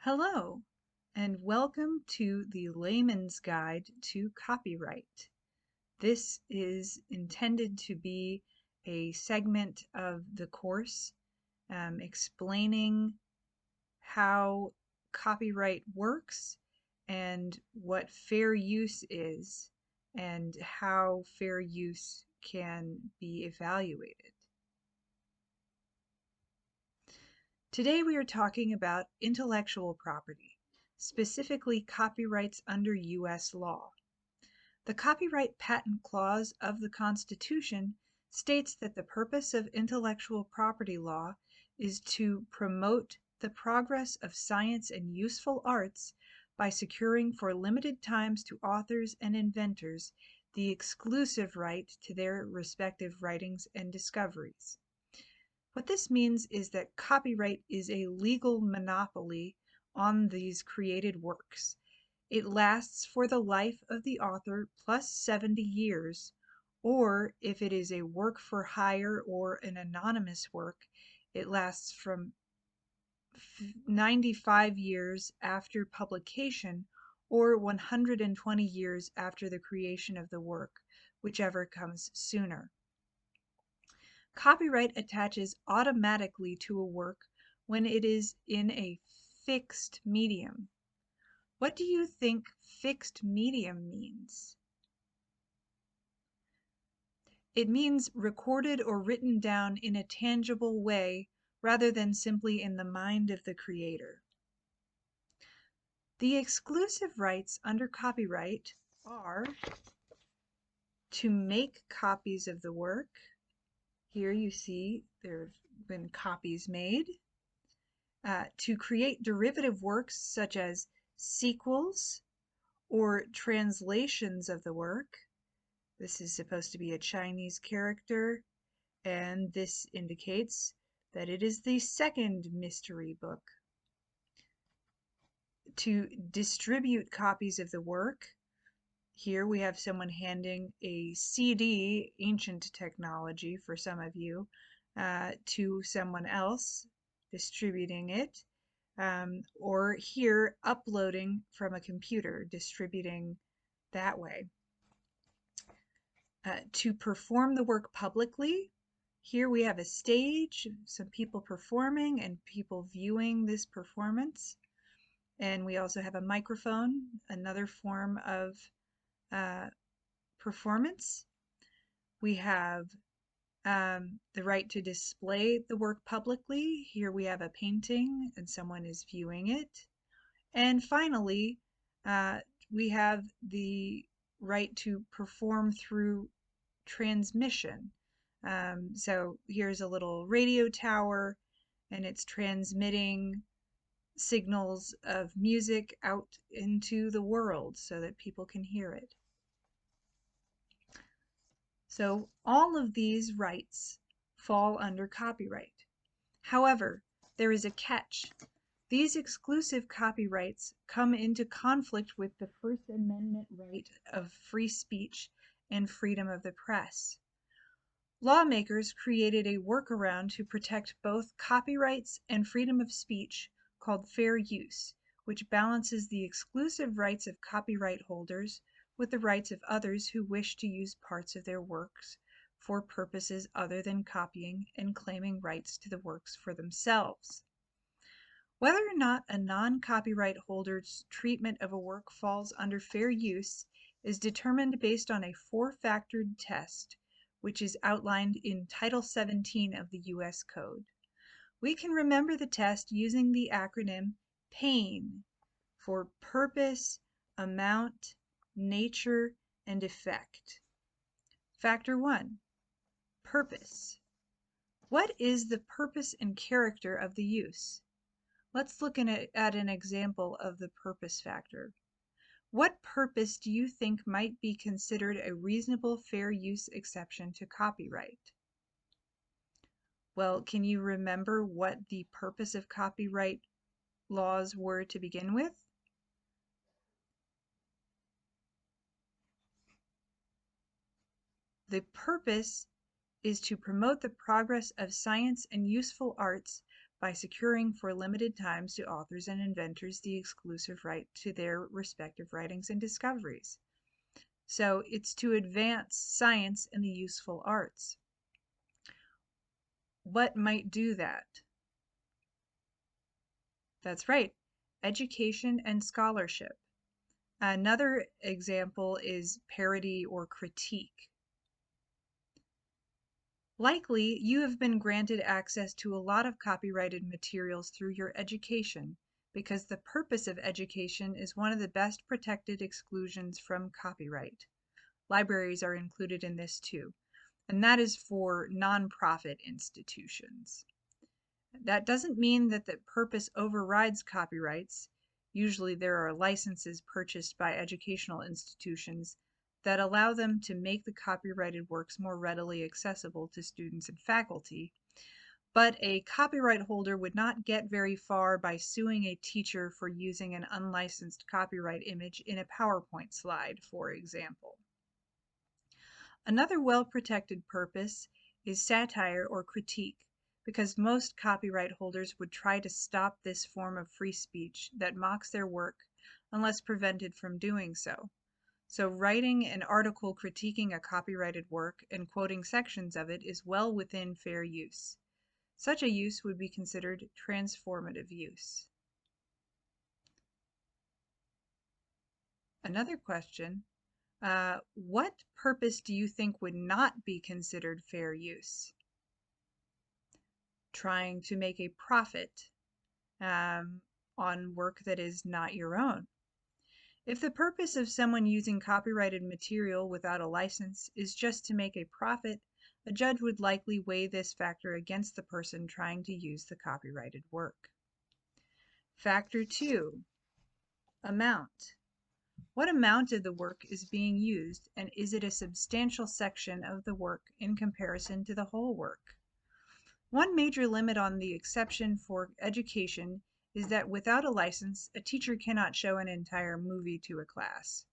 Hello, and welcome to the Layman's Guide to Copyright. This is intended to be a segment of the course explaining how copyright works and what fair use is and how fair use can be evaluated. Today we are talking about intellectual property, specifically copyrights under U.S. law. The Copyright Patent Clause of the Constitution states that the purpose of intellectual property law is to promote the progress of science and useful arts by securing for limited times to authors and inventors the exclusive right to their respective writings and discoveries. What this means is that copyright is a legal monopoly on these created works. It lasts for the life of the author plus 70 years, or if it is a work for hire or an anonymous work, it lasts from 95 years after publication or 120 years after the creation of the work, whichever comes sooner. Copyright attaches automatically to a work when it is in a fixed medium. What do you think fixed medium means? It means recorded or written down in a tangible way rather than simply in the mind of the creator. The exclusive rights under copyright are to make copies of the work. Here you see there have been copies made. To create derivative works such as sequels or translations of the work. This is supposed to be a Chinese character, and this indicates that it is the second mystery book. To distribute copies of the work. Here we have someone handing a CD, ancient technology for some of you, to someone else, distributing it, or here uploading from a computer, distributing that way. To perform the work publicly, here we have a stage, some people performing and people viewing this performance. And we also have a microphone, another form of performance. We have the right to display the work publicly. Here we have a painting and someone is viewing it. And finally, we have the right to perform through transmission. So here's a little radio tower and it's transmitting signals of music out into the world so that people can hear it. So all of these rights fall under copyright. However, there is a catch. These exclusive copyrights come into conflict with the First Amendment right of free speech and freedom of the press. Lawmakers created a workaround to protect both copyrights and freedom of speech called fair use, which balances the exclusive rights of copyright holders with the rights of others who wish to use parts of their works for purposes other than copying and claiming rights to the works for themselves. Whether or not a non-copyright holder's treatment of a work falls under fair use is determined based on a four-factored test, which is outlined in Title 17 of the U.S. Code. We can remember the test using the acronym PAIN for purpose, amount, nature, and effect. Factor 1, purpose. What is the purpose and character of the use? Let's look at an example of the purpose factor. What purpose do you think might be considered a reasonable fair use exception to copyright? Well, can you remember what the purpose of copyright laws were to begin with? The purpose is to promote the progress of science and useful arts by securing for limited times to authors and inventors the exclusive right to their respective writings and discoveries. So it's to advance science and the useful arts. What might do that? That's right, education and scholarship. Another example is parody or critique. Likely, you have been granted access to a lot of copyrighted materials through your education, because the purpose of education is one of the best protected exclusions from copyright. Libraries are included in this too, and that is for nonprofit institutions. That doesn't mean that the purpose overrides copyrights. Usually there are licenses purchased by educational institutions that allow them to make the copyrighted works more readily accessible to students and faculty. But a copyright holder would not get very far by suing a teacher for using an unlicensed copyright image in a PowerPoint slide, for example. Another well-protected purpose is satire or critique, because most copyright holders would try to stop this form of free speech that mocks their work unless prevented from doing so. So writing an article critiquing a copyrighted work and quoting sections of it is well within fair use. Such a use would be considered transformative use. Another question, what purpose do you think would not be considered fair use? Trying to make a profit on work that is not your own. If the purpose of someone using copyrighted material without a license is just to make a profit, a judge would likely weigh this factor against the person trying to use the copyrighted work. Factor 2, amount. What amount of the work is being used, and is it a substantial section of the work in comparison to the whole work? One major limit on the exception for education is that without a license, a teacher cannot show an entire movie to a class.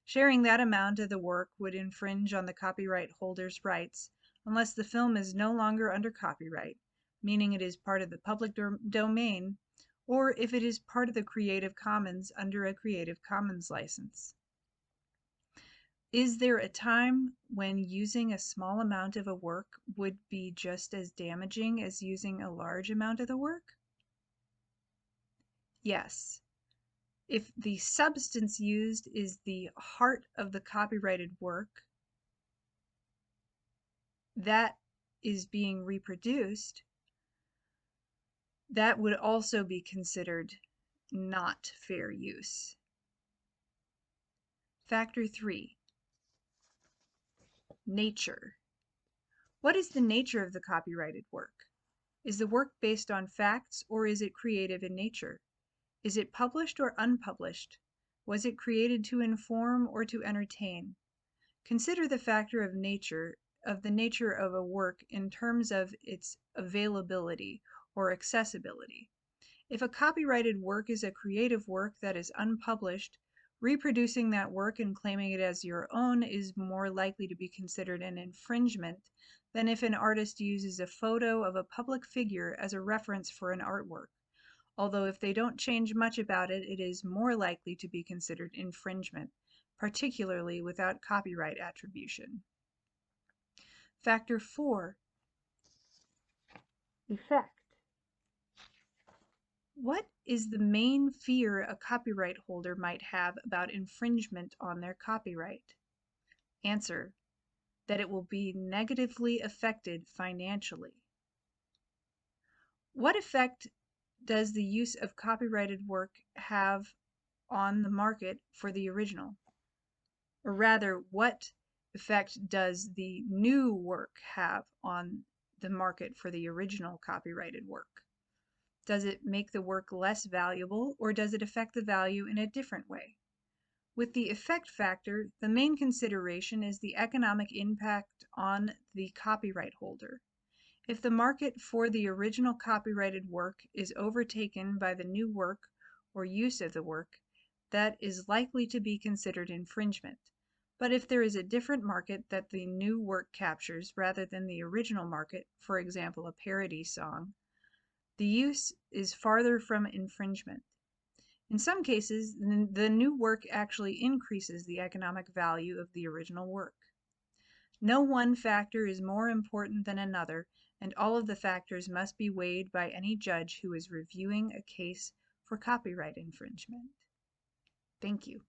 Sharing that amount of the work would infringe on the copyright holder's rights unless the film is no longer under copyright, meaning it is part of the public domain, or if it is part of the Creative Commons under a Creative Commons license. Is there a time when using a small amount of a work would be just as damaging as using a large amount of the work? Yes. If the substance used is the heart of the copyrighted work that is being reproduced, that would also be considered not fair use. Factor 3, nature. What is the nature of the copyrighted work? Is the work based on facts, or is it creative in nature? Is it published or unpublished? Was it created to inform or to entertain? Consider the factor of the nature of a work in terms of its availability or accessibility. If a copyrighted work is a creative work that is unpublished, reproducing that work and claiming it as your own is more likely to be considered an infringement than if an artist uses a photo of a public figure as a reference for an artwork. Although if they don't change much about it, it is more likely to be considered infringement, particularly without copyright attribution. Factor 4, effect. What is the main fear a copyright holder might have about infringement on their copyright? Answer, that it will be negatively affected financially. What effect does the use of copyrighted work have on the market for the original? Or rather, what effect does the new work have on the market for the original copyrighted work? Does it make the work less valuable, or does it affect the value in a different way? With the effect factor, the main consideration is the economic impact on the copyright holder. If the market for the original copyrighted work is overtaken by the new work or use of the work, that is likely to be considered infringement. But if there is a different market that the new work captures rather than the original market, for example, a parody song, the use is farther from infringement. In some cases, the new work actually increases the economic value of the original work. No one factor is more important than another, and all of the factors must be weighed by any judge who is reviewing a case for copyright infringement. Thank you.